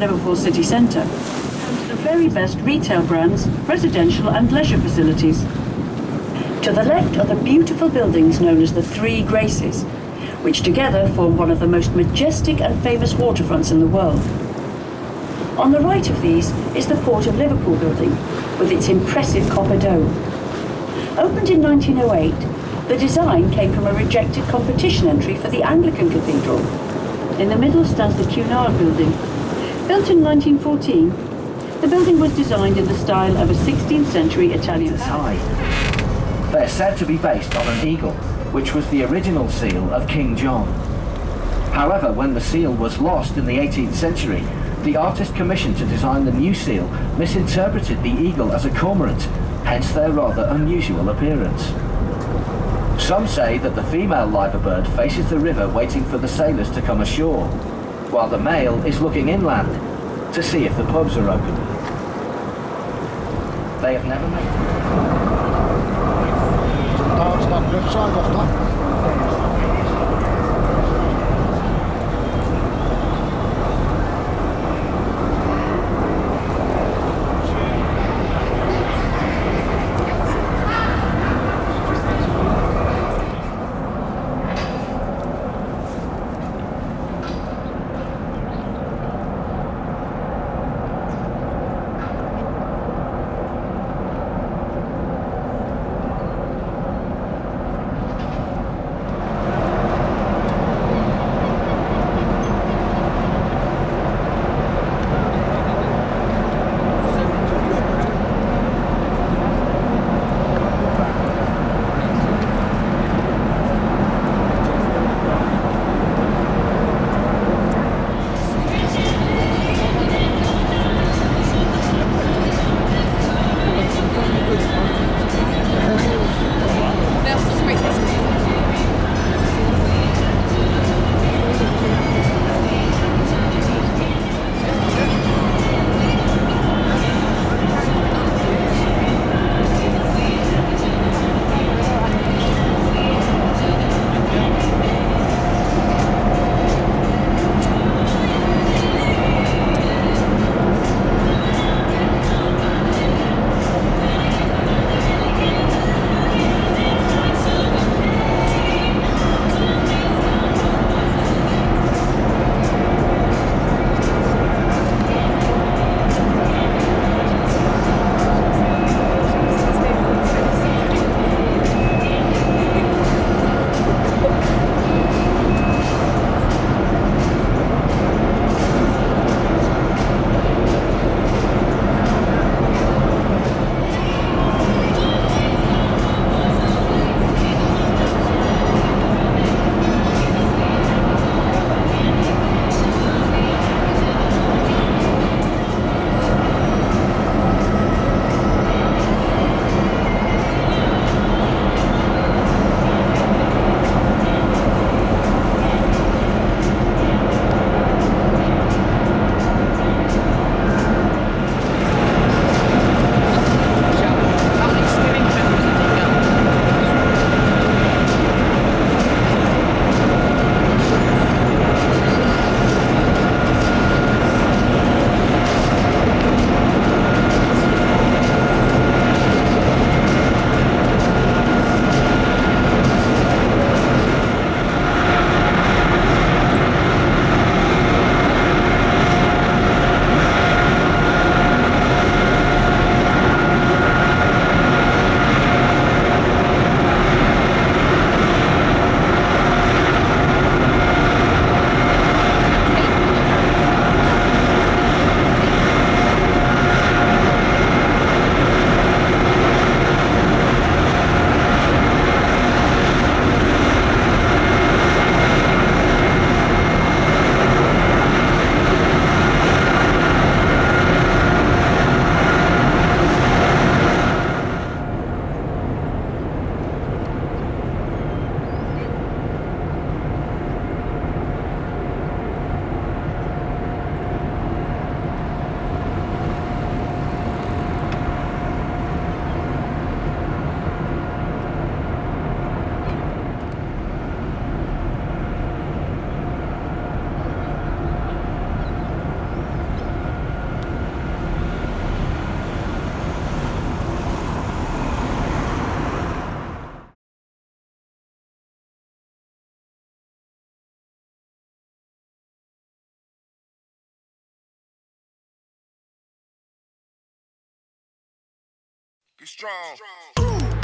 Liverpool city centre, home to the very best retail brands, residential and leisure facilities. To the left are the beautiful buildings known as the Three Graces, which together form one of the most majestic and famous waterfronts in the world. On the right of these is the Port of Liverpool building, with its impressive copper dome. Opened in 1908, the design came from a rejected competition entry for the Anglican Cathedral. In the middle stands the Cunard building. Built in 1914, the building was designed in the style of a 16th century Italian palace. They're said to be based on an eagle, which was the original seal of King John. However, when the seal was lost in the 18th century, the artist commissioned to design the new seal misinterpreted the eagle as a cormorant, hence their rather unusual appearance. Some say that the female liver bird faces the river waiting for the sailors to come ashore, while the male is looking inland to see if the pubs are open. They have never made it. Down to that left side of that. Get strong.